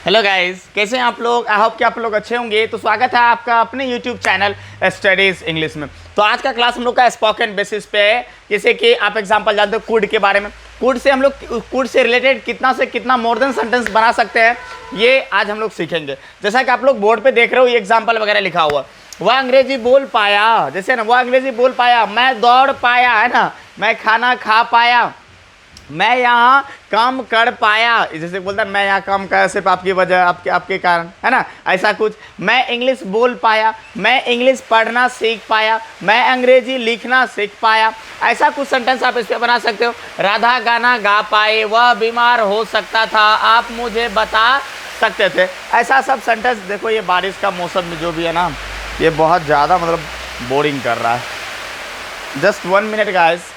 Hello guys, कैसे हैं आप लोग। आई होप कि आप लोग अच्छे होंगे। तो स्वागत है आपका अपने यूट्यूब चैनल स्टडीज इंग्लिश में। तो आज का क्लास हम लोग का स्पोकन बेसिस पे है। जैसे कि आप एग्जांपल जानते हो कुड के बारे में। कुड से हम लोग कुड से रिलेटेड कितना से कितना मोर देन सेंटेंस बना सकते हैं, ये आज हम लोग सीखेंगे। जैसा कि आप लोग बोर्ड पर देख रहे हो, ये एग्जाम्पल वगैरह लिखा हुआ। वह अंग्रेजी बोल पाया, जैसे ना वह अंग्रेजी बोल पाया, मैं दौड़ पाया, है ना, मैं खाना खा पाया, मैं यहाँ काम कर पाया। जैसे बोलता है मैं यहाँ काम कर सिर्फ आपकी वजह, आपके कारण, है ना, ऐसा कुछ। मैं इंग्लिश बोल पाया, मैं इंग्लिश पढ़ना सीख पाया, मैं अंग्रेजी लिखना सीख पाया। ऐसा कुछ सेंटेंस आप इस पे बना सकते हो। राधा गाना गा पाए, वह बीमार हो सकता था, आप मुझे बता सकते थे। ऐसा सब सेंटेंस। देखो ये बारिश का मौसम में जो भी है ना, ये बहुत ज़्यादा मतलब बोरिंग कर रहा है। Just 1 minute guys.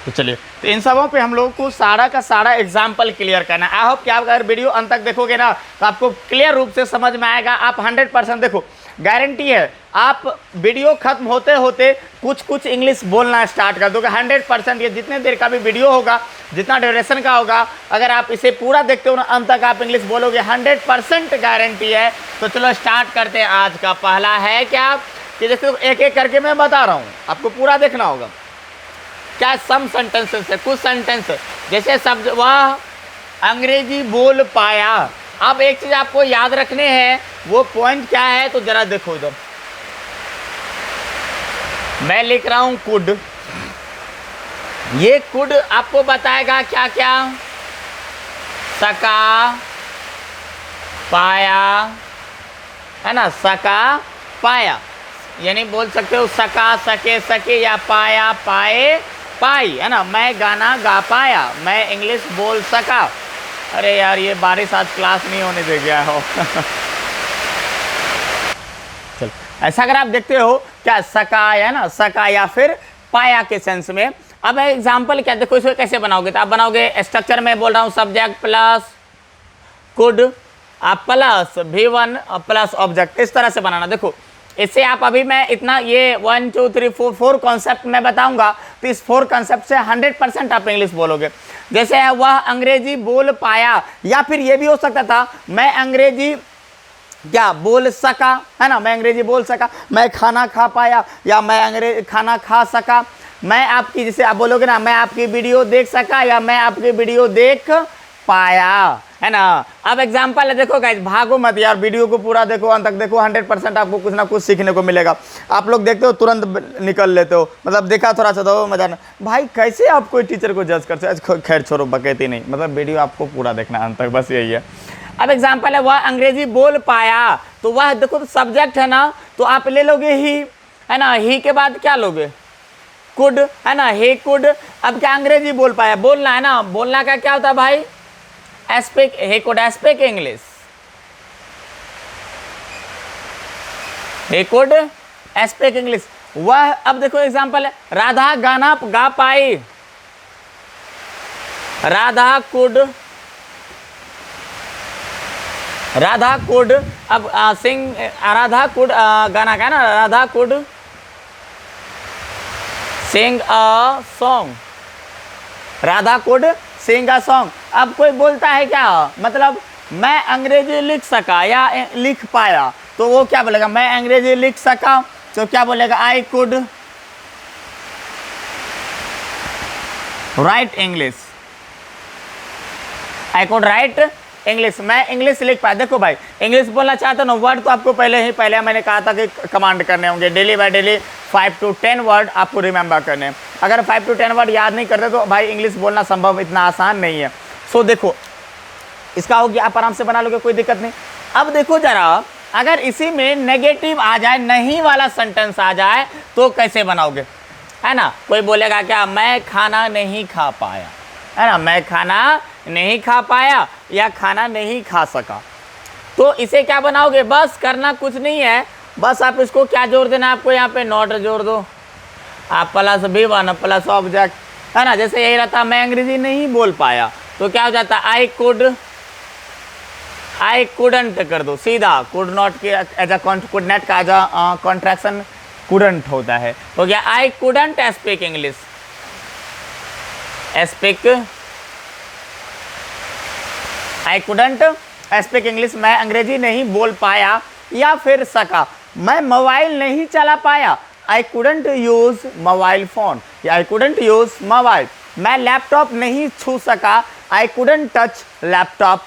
तो चलिए, तो इन सबों पे हम लोग को सारा का सारा एग्जाम्पल क्लियर करना है। आई होप कि आप अगर वीडियो अंत तक देखोगे ना तो आपको क्लियर रूप से समझ में आएगा। आप 100% देखो, गारंटी है आप वीडियो खत्म होते होते कुछ कुछ इंग्लिश बोलना स्टार्ट कर दोगे 100%। ये जितने देर का भी वीडियो होगा, जितना ड्यूरेशन का होगा, अगर आप इसे पूरा देखते हो ना अंत तक, आप इंग्लिश बोलोगे 100% गारंटी है। तो चलो स्टार्ट करते हैं। आज का पहला है क्या कि जैसे एक एक करके मैं बता रहा हूँ, आपको पूरा देखना होगा। क्या सम सेंटेंसेस है, कुछ सेंटेंस जैसे शब्द वह अंग्रेजी बोल पाया। अब एक चीज आपको याद रखने हैं, वो पॉइंट क्या है तो जरा देखो इधर। मैं लिख रहा हूं कुड। ये कुड आपको बताएगा क्या क्या, सका, पाया, है ना, सका पाया। यानी बोल सकते हो सका, सके, सके, या पाया, पाए, पाई, है ना। मैं गाना गा पाया, मैं इंग्लिश बोल सका। अरे यार, ये बारिश आज क्लास नहीं होने दे गया हो। चल, ऐसा अगर आप देखते हो क्या, सका, है ना, सका या फिर पाया के सेंस में। अब एग्जाम्पल क्या, देखो इसको कैसे बनाओगे। तो आप बनाओगे स्ट्रक्चर में बोल रहा हूँ, subject plus could plus V1 plus object, इस तरह से बनाना। देखो इससे आप अभी मैं इतना ये 1 2 3 4 कॉन्सेप्ट मैं बताऊंगा, तो इस 4 कॉन्सेप्ट से 100% आप इंग्लिश बोलोगे। जैसे है वह अंग्रेजी बोल पाया, या फिर ये भी हो सकता था मैं अंग्रेजी क्या बोल सका, है ना, मैं अंग्रेजी बोल सका, मैं खाना खा पाया, या मैं अंग्रेजी खाना खा सका। मैं आपकी, जैसे आप बोलोगे ना, मैं आपकी वीडियो देख सका, या मैं आपकी वीडियो देख पाया, है ना। अब एग्जाम्पल है, देखो गाइस, भागो मत यार, वीडियो को पूरा देखो, अंत तक देखो, 100% आपको कुछ ना कुछ सीखने को मिलेगा। आप लोग देखते हो तुरंत निकल लेते हो, मतलब देखा थोड़ा सा तो मजा ना। भाई कैसे आप कोई टीचर को जज करते हो। खैर छोड़ो, बकैती नहीं, मतलब वीडियो आपको पूरा देखना अंत तक, बस यही है। अब एग्जाम्पल है वह अंग्रेजी बोल पाया, तो वह देखो तो सब्जेक्ट है ना, तो आप ले लोगे ही, है ना। ही के बाद क्या लोगे, कुड, है ना, ही कुड। अब क्या अंग्रेजी बोल पाया, बोलना है ना, बोलना का क्या होता है भाई, speak, he could speak English, he could speak English। वह, अब देखो एग्जांपल है, राधा गाना गा पाई, राधा कुड अब सिंग, राधा कुड गाना का है ना, Radha could sing a song, Radha could sing a song. अब कोई बोलता है क्या, मतलब मैं अंग्रेजी लिख सका या लिख पाया, तो वो क्या बोलेगा, मैं अंग्रेजी लिख सका, तो क्या बोलेगा, I could write English, I could write English, मैं इंग्लिश लिख पाया। देखो भाई, इंग्लिश बोलना चाहते हो ना, वर्ड तो आपको पहले मैंने कहा था कि कमांड करने होंगे, daily by daily 5 to 10 word आपको रिमेंबर करने हैं। अगर 5 to 10 वर्ड याद नहीं करते तो भाई इंग्लिश बोलना संभव इतना आसान नहीं है। सो देखो इसका हो गया, आप आराम से बना लोगे, कोई दिक्कत नहीं। अब देखो जरा, अगर इसी में नेगेटिव आ जाए, नहीं वाला सेंटेंस आ जाए, तो कैसे बनाओगे, है ना। कोई बोलेगा क्या, मैं खाना नहीं खा पाया, है ना, मैं खाना नहीं खा पाया या खाना नहीं खा सका। तो इसे क्या बनाओगे, बस करना कुछ नहीं है, बस आप इसको क्या जोड़ देना, आपको यहाँ पे नॉट जोड़ दो, आप प्लस V1 प्लस ऑब्जेक्ट, है ना। जैसे यही रहता, मैं अंग्रेजी नहीं बोल पाया, तो क्या हो जाता, आई कुडंट कर दो सीधा, कुड नॉट के एज अ कुड नॉट का एज अ कॉन्ट्रैक्शन कुडंट होता है, तो क्या I couldn't speak English, speak I couldn't speak English, मैं अंग्रेजी नहीं बोल पाया या फिर सका, मैं मोबाइल नहीं चला पाया, I couldn't use mobile phone, या आई कुडंट यूज मोबाइल, मैं लैपटॉप नहीं छू सका, आई कुडंट टच लैपटॉप,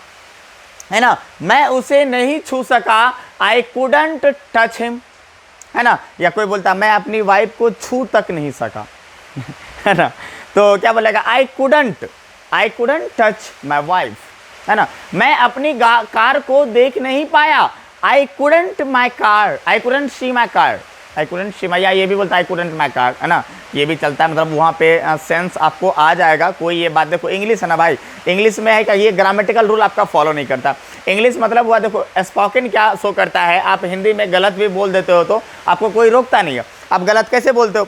है ना, मैं उसे नहीं छू सका, आई कुडंट टच हिम, है ना, या कोई बोलता मैं अपनी वाइफ को छू तक नहीं सका है ना, तो क्या बोलेगा I couldn't touch my wife, है ना, मैं अपनी कार को देख नहीं पाया, I couldn't my car, I couldn't see my car, I couldn't see my, या ये भी बोलता है आई कुडंट माई कार, है ना, ये भी चलता है, मतलब वहाँ पे सेंस आपको आ जाएगा। कोई ये बात, देखो इंग्लिश है ना भाई, इंग्लिश में है क्या, ये ग्रामेटिकल रूल आपका फॉलो नहीं करता। इंग्लिश मतलब हुआ, देखो स्पोकन क्या शो करता है, आप हिंदी में गलत भी बोल देते हो तो आपको कोई रोकता नहीं है। आप गलत कैसे बोलते हो,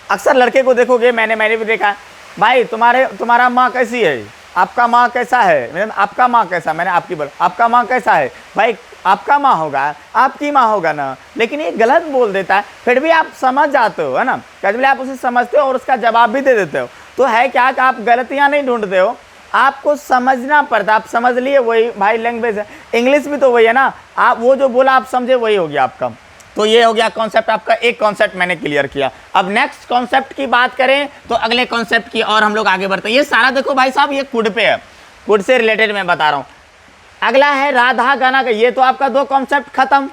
अक्सर लड़के को देखोगे, मैंने भी देखा, भाई तुम्हारा माँ कैसी है, आपका माँ कैसा है, आपका माँ कैसा, मैंने आपकी बोला, आपका माँ कैसा है, भाई आपका माँ होगा, आपकी माँ होगा ना, लेकिन ये गलत बोल देता है, फिर भी आप समझ जाते हो, है ना, कभी आप उसे समझते हो और उसका जवाब भी दे देते हो। तो है क्या कि आप गलतियाँ नहीं ढूंढते हो, आपको समझना पड़ता, आप समझ लिए, वही भाई लैंग्वेज है, इंग्लिश भी तो वही है ना, आप वो जो बोला आप समझे वही हो गया आपका। तो ये हो गया कॉन्सेप्ट आपका, एक कॉन्सेप्ट मैंने क्लियर किया। अब नेक्स्ट कॉन्सेप्ट की बात करें तो अगले कॉन्सेप्ट की और हम लोग आगे बढ़ते हैं। ये सारा देखो भाई साहब, ये कुड पे है, कुड से रिलेटेड मैं बता रहा हूँ। अगला है राधा गाना का, ये तो आपका दो कॉन्सेप्ट खत्म,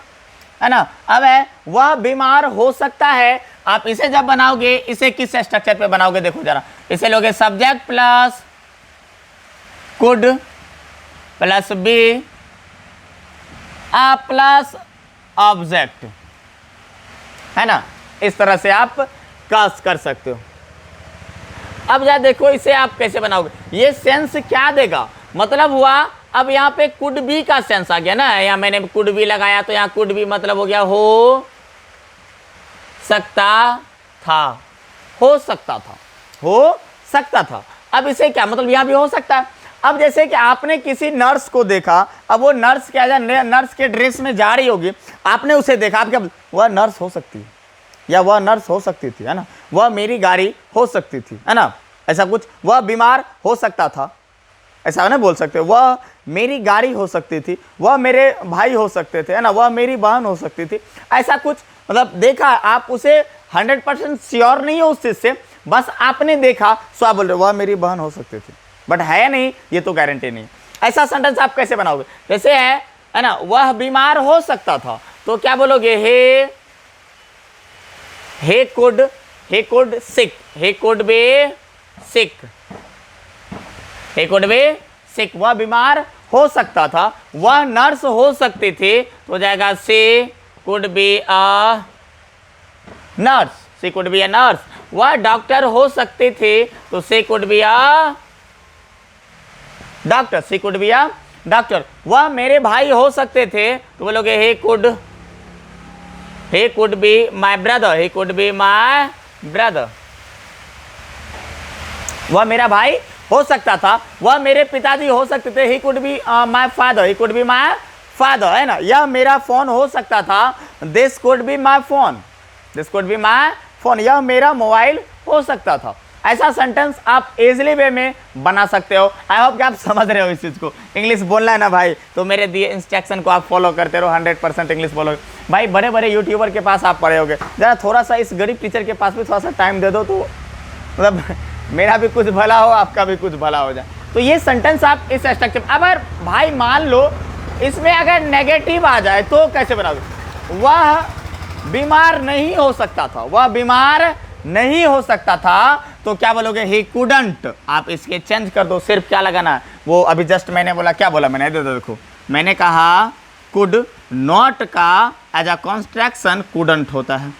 है ना। अब है वह बीमार हो सकता है, आप इसे जब बनाओगे, इसे किस स्ट्रक्चर पे बनाओगे, देखो जरा, इसे लोगे subject plus could plus be plus object, है ना, इस तरह से आप कास्ट कर सकते हो। अब जा देखो इसे आप कैसे बनाओगे, ये सेंस क्या देगा, मतलब हुआ अब यहाँ पे कुड बी का सेंस आ गया ना, यहाँ मैंने कुड बी लगाया तो यहाँ कुड बी मतलब हो गया हो सकता था, हो सकता था, हो सकता था। अब इसे क्या मतलब, यहाँ भी हो सकता है। अब जैसे कि आपने किसी नर्स को देखा, अब वो नर्स क्या है, नर्स के ड्रेस में जा रही होगी, आपने उसे देखा, आप क्या, वह नर्स हो सकती है, या वह नर्स हो सकती थी, है ना, वह मेरी गाड़ी हो सकती थी, है ना, ऐसा कुछ, वह बीमार हो सकता था, ऐसा ना बोल सकते, वह मेरी गाड़ी हो सकती थी, वह मेरे भाई हो सकते थे, है ना, वह मेरी बहन हो सकती थी, ऐसा कुछ, मतलब देखा, आप उसे 100% श्योर नहीं हो उस चीज़ से, बस आपने देखा सो आप बोल रहे वह मेरी बहन हो सकती थी, बट है नहीं, ये तो गारंटी नहीं। ऐसा सेंटेंस आप कैसे बनाओगे, जैसे है ना, वह बीमार हो सकता था, तो क्या बोलोगे, he could sick, he could be sick, he could be sick, वह बीमार हो सकता था, वह नर्स हो सकती थी, तो हो जाएगा she could be a nurse, she could be a nurse, वह डॉक्टर हो सकती थी, तो she could be a doctor, she could be a doctor, वह मेरे भाई हो सकते थे, तो बोलोगे he could be my brother, he could be my brother, वह मेरा भाई हो सकता था, वह मेरे पिताजी हो सकते थे, he could be my father, he could be my father, है ना, यह मेरा फोन हो सकता था, this could be my phone, this could be my phone, यह मेरा मोबाइल हो सकता था। ऐसा सेंटेंस आप इजीली वे में बना सकते हो। आई होप कि आप समझ रहे हो इस चीज़ को। इंग्लिश बोलना है ना भाई, तो मेरे दिए इंस्ट्रक्शन को आप फॉलो करते रहो, 100% इंग्लिश बोलोगे। भाई बड़े बड़े यूट्यूबर के पास आप पढ़े होगे, ज़रा थोड़ा सा इस गरीब टीचर के पास भी थोड़ा सा टाइम दे दो, तो मतलब मेरा भी कुछ भला हो, आपका भी कुछ भला हो जाए। तो ये सेंटेंस आप इस स्ट्रक्चर, अगर भाई मान लो इसमें अगर नेगेटिव आ जाए तो कैसे बनाओगे, वह बीमार नहीं हो सकता था, वह बीमार नहीं हो सकता था, तो क्या बोलोगे, ही कुडंट। आप इसके चेंज कर दो, सिर्फ क्या लगाना है, वो अभी जस्ट मैंने बोला, क्या बोला मैंने, देखो मैंने कहा कुड नॉट का एज अ कॉन्स्ट्रक्शन कुडंट होता है,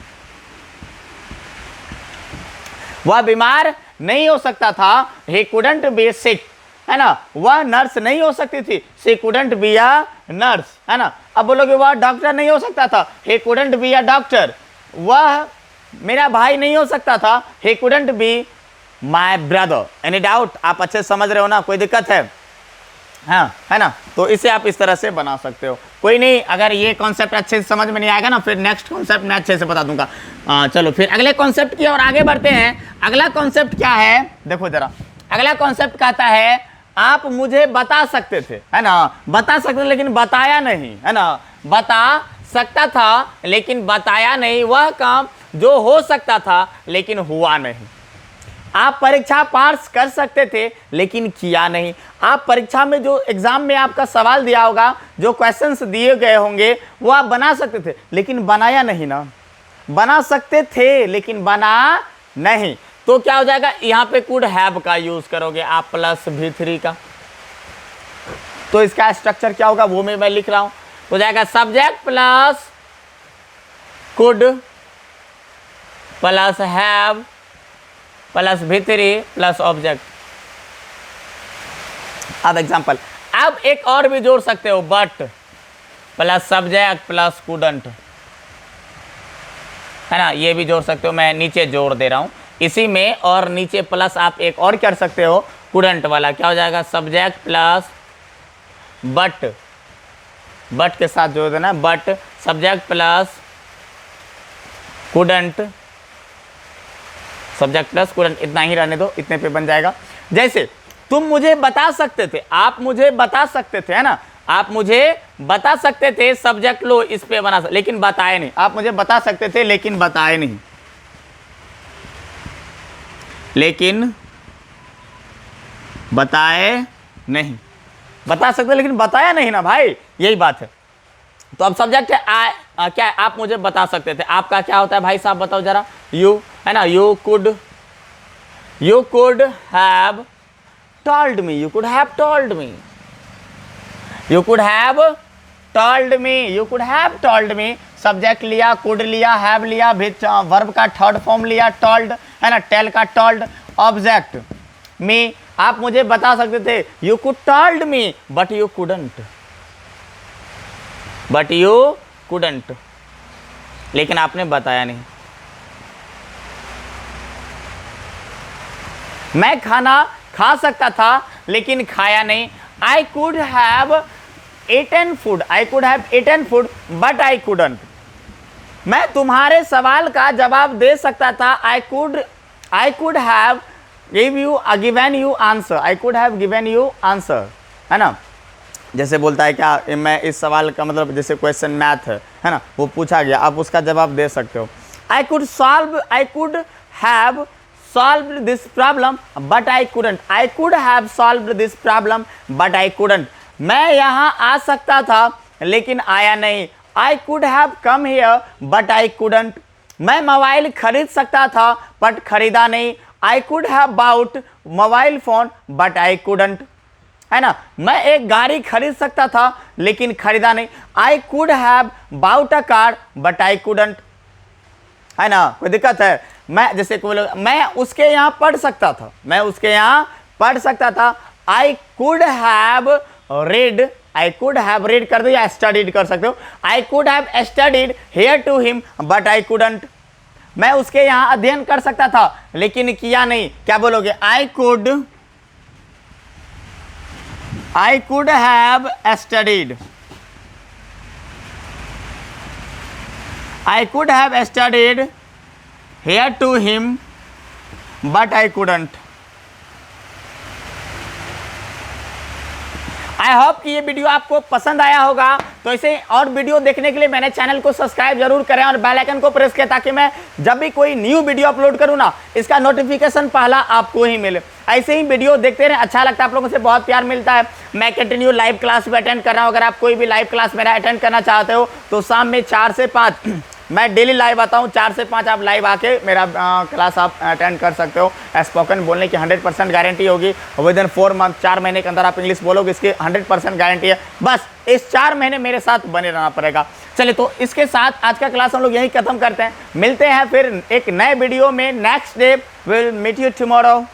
वह बीमार नहीं हो सकता था, ही कुडंट बी सिक, है ना, वह नर्स नहीं हो सकती थी, she couldn't be a nurse, है ना। अब बोलोगे वह डॉक्टर नहीं हो सकता था, he couldn't be a doctor, वह मेरा भाई नहीं हो सकता था, he couldn't be my brother। Any doubt, आप अच्छे समझ रहे हो ना, कोई दिक्कत है, हाँ है ना। तो इसे आप इस तरह से बना सकते हो, कोई नहीं। अगर ये कॉन्सेप्ट अच्छे से समझ में नहीं आएगा ना, फिर नेक्स्ट कॉन्सेप्ट मैं अच्छे से बता दूंगा। चलो फिर अगले कॉन्सेप्ट की और आगे बढ़ते हैं। अगला कॉन्सेप्ट क्या है, देखो जरा, अगला कॉन्सेप्ट कहता है आप मुझे बता सकते थे, है ना, बता सकते थे लेकिन बताया नहीं, है ना, बता सकता था लेकिन बताया नहीं, वह काम जो हो सकता था लेकिन हुआ नहीं। आप परीक्षा पास कर सकते थे लेकिन किया नहीं। आप परीक्षा में जो एग्जाम में आपका सवाल दिया होगा, जो क्वेश्चंस दिए गए होंगे, वो आप बना सकते थे लेकिन बनाया नहीं ना। बना सकते थे लेकिन बना नहीं, तो क्या हो जाएगा, यहाँ पे कुड हैव का यूज करोगे आप प्लस V3 का। तो इसका स्ट्रक्चर क्या होगा वो मैं लिख रहा हूं, तो जाएगा subject plus could plus have plus V3 plus object. अब एग्जांपल, अब एक और भी जोड़ सकते हो, but plus subject plus couldn't, है ना, ये भी जोड़ सकते हो। मैं नीचे जोड़ दे रहा हूं इसी में, और नीचे प्लस आप एक और कर सकते हो कुडंट वाला। क्या हो जाएगा, सब्जेक्ट प्लस बट, बट के साथ जोड़ देना, but subject plus couldn't, subject plus couldn't, इतना ही रहने दो, इतने पे बन जाएगा। जैसे तुम मुझे बता सकते थे, आप मुझे बता सकते थे, है ना, आप मुझे बता सकते थे, सब्जेक्ट लो इस पे बना सकते, लेकिन बताए नहीं। आप मुझे बता सकते थे लेकिन बताए नहीं, लेकिन बताए नहीं, बता सकते लेकिन बताया नहीं ना भाई, यही बात है। तो अब सब्जेक्ट है क्या है, आप मुझे बता सकते थे, आपका क्या होता है भाई साहब, बताओ जरा, यू, है ना, you could have told me, you could have told me, you could have told me, you could have told me. Subject लिया, कुड लिया, हैव लिया, वर्ब का थर्ड फॉर्म लिया, टोल्ड, है ना, टेल का टोल्ड, ऑब्जेक्ट मी। आप मुझे बता सकते थे, you could told me but you couldn't, but you couldn't, लेकिन आपने बताया नहीं। मैं खाना खा सकता था लेकिन खाया नहीं, I could have eaten food, I could have eaten food but I couldn't. मैं तुम्हारे सवाल का जवाब दे सकता था, I could have given you answer, I could have given you answer, है ना। जैसे बोलता है क्या, मैं इस सवाल का मतलब, जैसे क्वेश्चन मैथ है ना, वो पूछा गया, आप उसका जवाब दे सकते हो। I could have solve this problem but I couldn't, I could have solve this problem but I couldn't. मैं यहाँ आ सकता था लेकिन आया नहीं, I could have come here but I couldn't. मैं मोबाइल खरीद सकता था बट खरीदा नहीं, I could have bought mobile phone but I couldn't, है ना। मैं एक गाड़ी खरीद सकता था लेकिन खरीदा नहीं, I could have bought a car but I couldn't, है ना। कोई दिक्कत है, मैं जैसे कोई लोग, मैं उसके यहाँ पढ़ सकता था, मैं उसके यहाँ पढ़ सकता था, I could have read, I could have read कर दो या स्टडीड कर सकते हो, I could have studied here to him but I couldn't. मैं उसके यहाँ अध्ययन कर सकता था लेकिन किया नहीं, क्या बोलोगे, आई could have studied, I could have studied here to him but I couldn't। I hope कि ये वीडियो आपको पसंद आया होगा। तो ऐसे और वीडियो देखने के लिए मैंने चैनल को सब्सक्राइब जरूर करें और बेल आइकन को प्रेस करें, ताकि मैं जब भी कोई न्यू वीडियो अपलोड करूँ ना, इसका नोटिफिकेशन पहला आपको ही मिले। ऐसे ही वीडियो देखते रहें, अच्छा लगता है, आप लोगों से बहुत प्यार मिलता है। मैं कंटिन्यू लाइव क्लास भी अटेंड कर रहा हूँ। अगर आप कोई भी लाइव क्लास मेरा अटेंड करना चाहते हो तो शाम में 4 से 5 मैं डेली लाइव आता हूँ। 4 से 5 आप लाइव आके मेरा क्लास आप अटेंड कर सकते हो। स्पोकन बोलने की 100% गारंटी होगी। विद इन 4 मंथ, 4 महीने के अंदर आप इंग्लिश बोलोगे, इसकी 100% गारंटी है। बस इस 4 महीने मेरे साथ बने रहना पड़ेगा। चलिए, तो इसके साथ आज का क्लास हम लोग यहीं खत्म करते हैं। मिलते हैं फिर एक नए वीडियो में। Next day will meet you tomorrow.